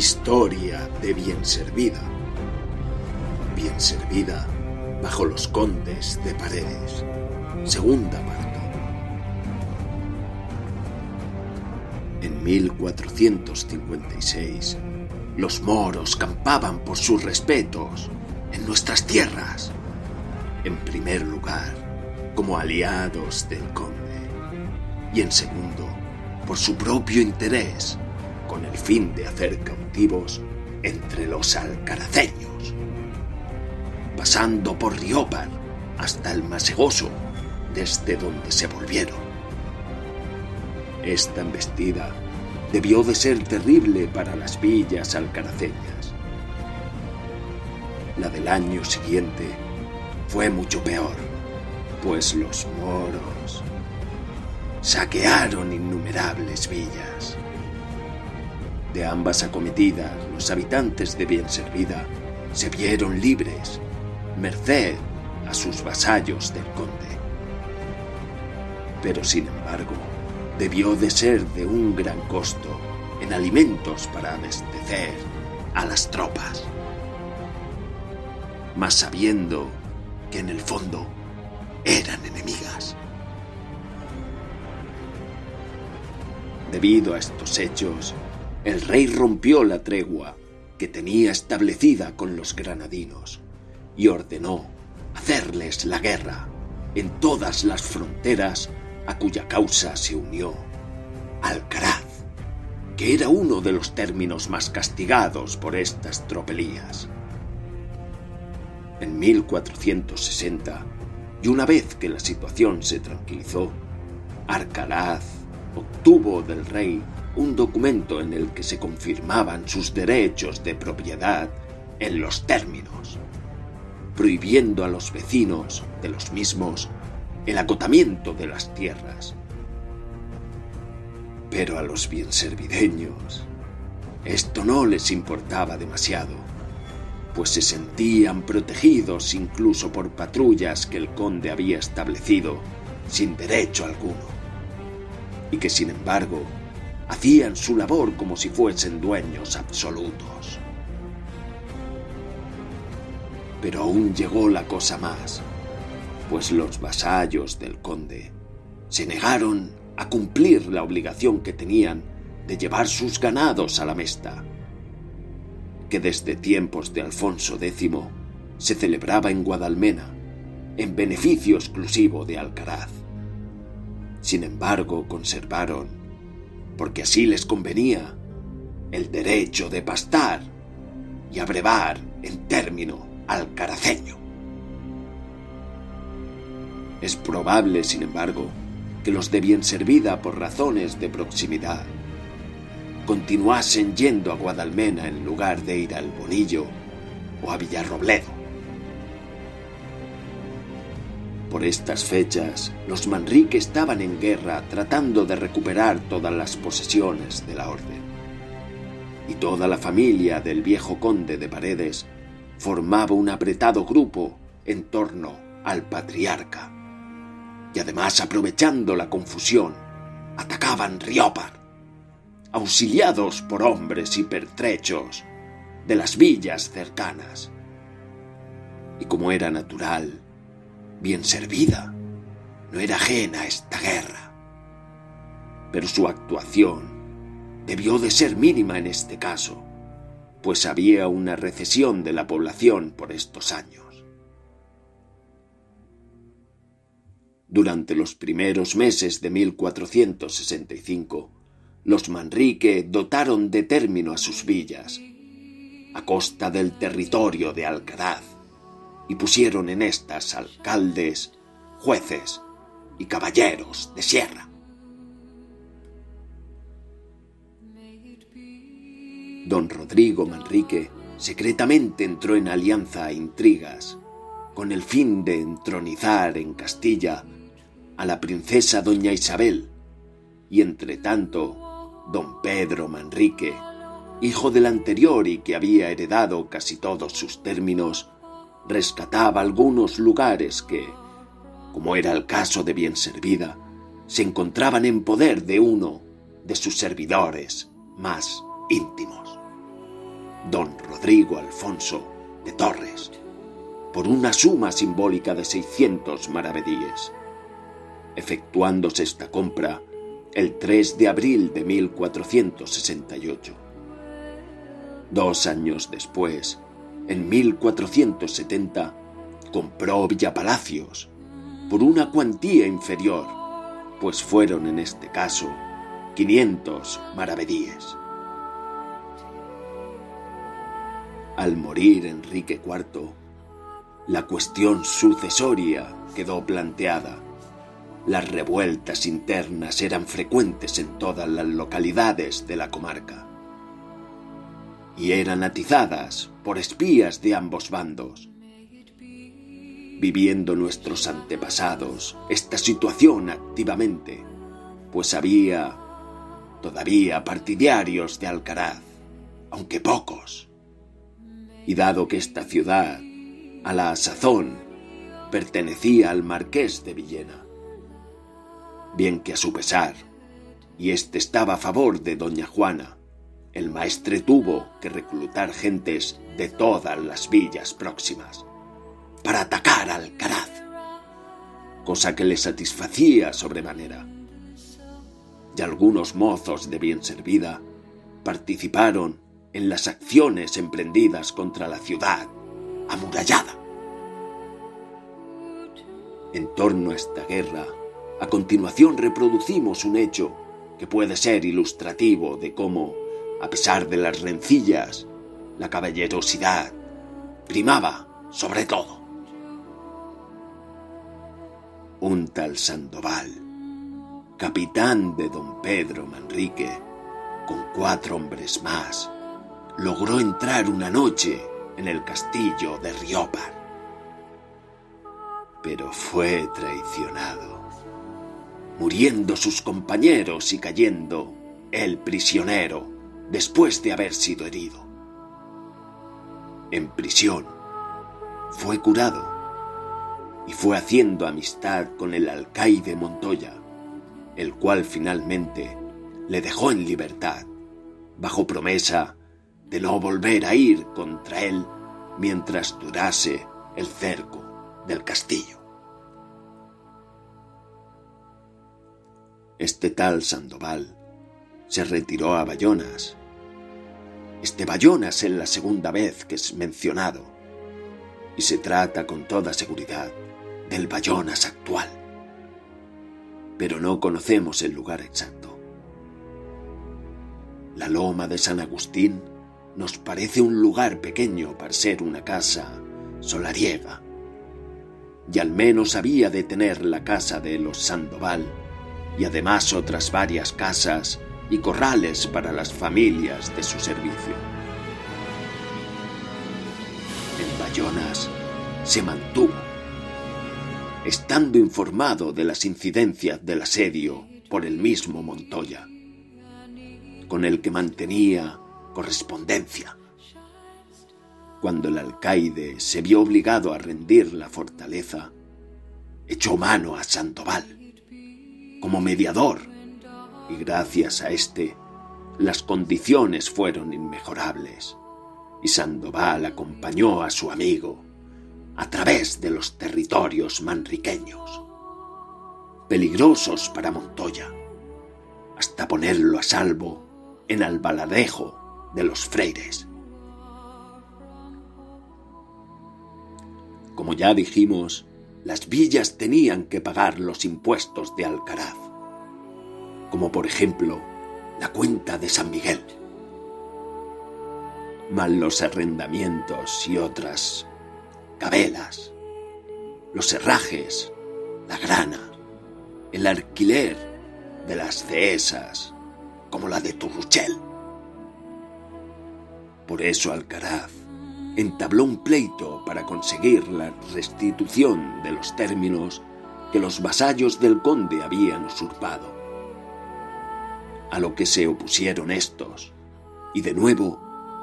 Historia de Bienservida. Bienservida bajo los condes de Paredes. Segunda parte. En 1456, los moros campaban por sus respetos en nuestras tierras. En primer lugar, como aliados del conde. Y en segundo, por su propio interés, con el fin de hacer cautivos entre los alcaraceños, pasando por Riópar hasta el Masegoso, desde donde se volvieron. Esta embestida debió de ser terrible para las villas alcaraceñas. La del año siguiente fue mucho peor, pues los moros saquearon innumerables villas. De ambas acometidas, los habitantes de Bienservida se vieron libres, merced a sus vasallos del conde. Pero sin embargo, debió de ser de un gran costo en alimentos para abastecer a las tropas. Mas sabiendo que en el fondo eran enemigas. Debido a estos hechos, el rey rompió la tregua que tenía establecida con los granadinos y ordenó hacerles la guerra en todas las fronteras a cuya causa se unió Alcaraz, que era uno de los términos más castigados por estas tropelías. En 1460, y una vez que la situación se tranquilizó, Alcaraz obtuvo del rey un documento en el que se confirmaban sus derechos de propiedad en los términos, prohibiendo a los vecinos de los mismos el acotamiento de las tierras. Pero a los bienservideños esto no les importaba demasiado, pues se sentían protegidos incluso por patrullas que el conde había establecido sin derecho alguno, y que sin embargo hacían su labor como si fuesen dueños absolutos. Pero aún llegó la cosa más, pues los vasallos del conde se negaron a cumplir la obligación que tenían de llevar sus ganados a la mesta, que desde tiempos de Alfonso X se celebraba en Guadalmena, en beneficio exclusivo de Alcaraz. Sin embargo, conservaron, porque así les convenía, el derecho de pastar y abrevar en término alcaraceño. Es probable, sin embargo, que los de Bienservida, por razones de proximidad, continuasen yendo a Guadalmena en lugar de ir al Bonillo o a Villarrobledo. Por estas fechas, los Manrique estaban en guerra tratando de recuperar todas las posesiones de la orden. Y toda la familia del viejo conde de Paredes formaba un apretado grupo en torno al patriarca. Y además, aprovechando la confusión, atacaban Riópar, auxiliados por hombres y pertrechos de las villas cercanas. Y como era natural, Bienservida no era ajena a esta guerra, pero su actuación debió de ser mínima en este caso, pues había una recesión de la población por estos años. Durante los primeros meses de 1465, los Manrique dotaron de término a sus villas, a costa del territorio de Alcaraz, y pusieron en estas alcaldes, jueces y caballeros de sierra. Don Rodrigo Manrique secretamente entró en alianza e intrigas con el fin de entronizar en Castilla a la princesa doña Isabel, y entretanto don Pedro Manrique, hijo del anterior y que había heredado casi todos sus términos, rescataba algunos lugares que, como era el caso de Bienservida, se encontraban en poder de uno de sus servidores más íntimos. don Rodrigo Alfonso de Torres, por una suma simbólica de 600 maravedíes, efectuándose esta compra el 3 de abril de 1468. 2 años después, en 1470, compró Villapalacios por una cuantía inferior, pues fueron en este caso 500 maravedíes. Al morir Enrique IV, la cuestión sucesoria quedó planteada. Las revueltas internas eran frecuentes en todas las localidades de la comarca y eran atizadas por espías de ambos bandos. Viviendo nuestros antepasados esta situación activamente, pues había todavía partidarios de Alcaraz, aunque pocos, y dado que esta ciudad, a la sazón, pertenecía al marqués de Villena, bien que a su pesar, y éste estaba a favor de doña Juana, el maestre tuvo que reclutar gentes de todas las villas próximas para atacar a Alcaraz, cosa que le satisfacía sobremanera. Y algunos mozos de bien servida participaron en las acciones emprendidas contra la ciudad amurallada. En torno a esta guerra, a continuación reproducimos un hecho que puede ser ilustrativo de cómo, a pesar de las rencillas, la caballerosidad primaba sobre todo. Un tal Sandoval, capitán de don Pedro Manrique, con 4 hombres más, logró entrar una noche en el castillo de Riópar, pero fue traicionado, muriendo sus compañeros y cayendo él prisionero después de haber sido herido. En prisión fue curado y fue haciendo amistad con el alcaide Montoya, el cual finalmente le dejó en libertad, bajo promesa de no volver a ir contra él mientras durase el cerco del castillo. Este tal Sandoval se retiró a Bayonas. Este Bayonas es la segunda vez que es mencionado, y se trata con toda seguridad del Bayonas actual, pero no conocemos el lugar exacto. La loma de San Agustín nos parece un lugar pequeño para ser una casa solariega, y al menos había de tener la casa de los Sandoval y además otras varias casas y corrales para las familias de su servicio. En Bayonas se mantuvo, estando informado de las incidencias del asedio por el mismo Montoya, con el que mantenía correspondencia. Cuando el alcaide se vio obligado a rendir la fortaleza, echó mano a Sandoval como mediador, y gracias a este, las condiciones fueron inmejorables, y Sandoval acompañó a su amigo a través de los territorios manriqueños, peligrosos para Montoya, hasta ponerlo a salvo en Albaladejo de los Freires. Como ya dijimos, las villas tenían que pagar los impuestos de Alcaraz, como por ejemplo la cuenta de San Miguel, más los arrendamientos y otras cabelas, los herrajes, la grana, el alquiler de las dehesas, como la de Turruchel. Por eso Alcaraz entabló un pleito para conseguir la restitución de los términos que los vasallos del conde habían usurpado, a lo que se opusieron estos, y de nuevo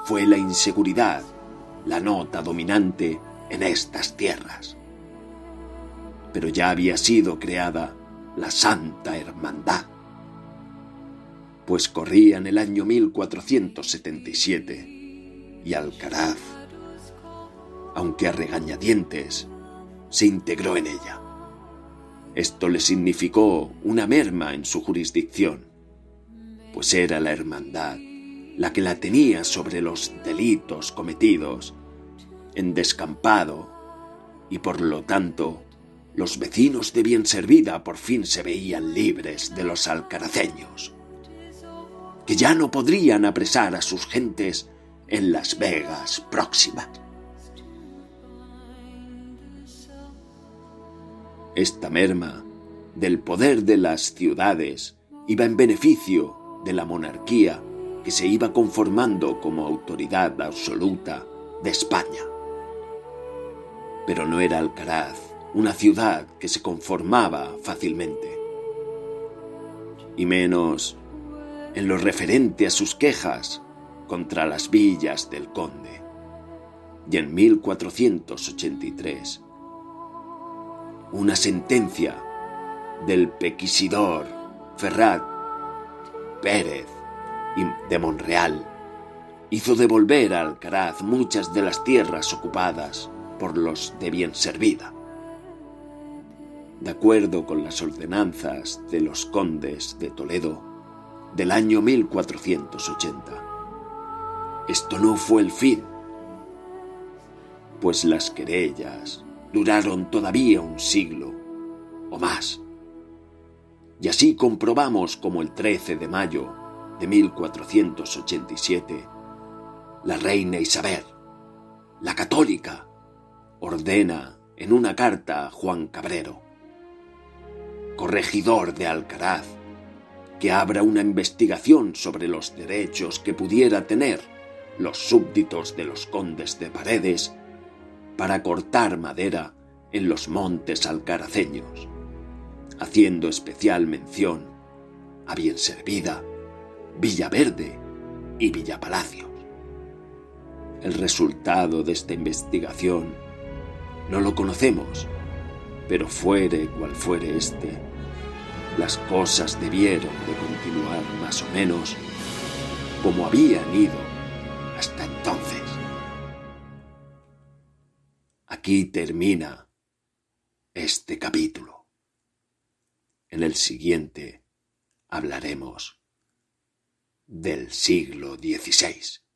fue la inseguridad la nota dominante en estas tierras. Pero ya había sido creada la Santa Hermandad, pues corría en el año 1477 y Alcaraz, aunque a regañadientes, se integró en ella. Esto le significó una merma en su jurisdicción, pues era la hermandad la que la tenía sobre los delitos cometidos en descampado, y por lo tanto los vecinos de Bienservida por fin se veían libres de los alcaraceños, que ya no podrían apresar a sus gentes en Las Vegas próximas. Esta merma del poder de las ciudades iba en beneficio de la monarquía que se iba conformando como autoridad absoluta de España. Pero no era Alcaraz una ciudad que se conformaba fácilmente, y menos en lo referente a sus quejas contra las villas del conde. Y en 1483, una sentencia del pequisidor Ferrat Pérez de Monreal hizo devolver a Alcaraz muchas de las tierras ocupadas por los de Bienservida. De acuerdo con las ordenanzas de los condes de Toledo del año 1480, esto no fue el fin, pues las querellas duraron todavía un siglo o más. Y así comprobamos como el 13 de mayo de 1487, la reina Isabel, la católica, ordena en una carta a Juan Cabrero, corregidor de Alcaraz, que abra una investigación sobre los derechos que pudiera tener los súbditos de los condes de Paredes para cortar madera en los montes alcaraceños, haciendo especial mención a Bienservida, Villaverde y Villapalacios. El resultado de esta investigación no lo conocemos, pero fuere cual fuere las cosas debieron de continuar más o menos como habían ido hasta entonces. Aquí termina este capítulo. En el siguiente hablaremos del siglo XVI.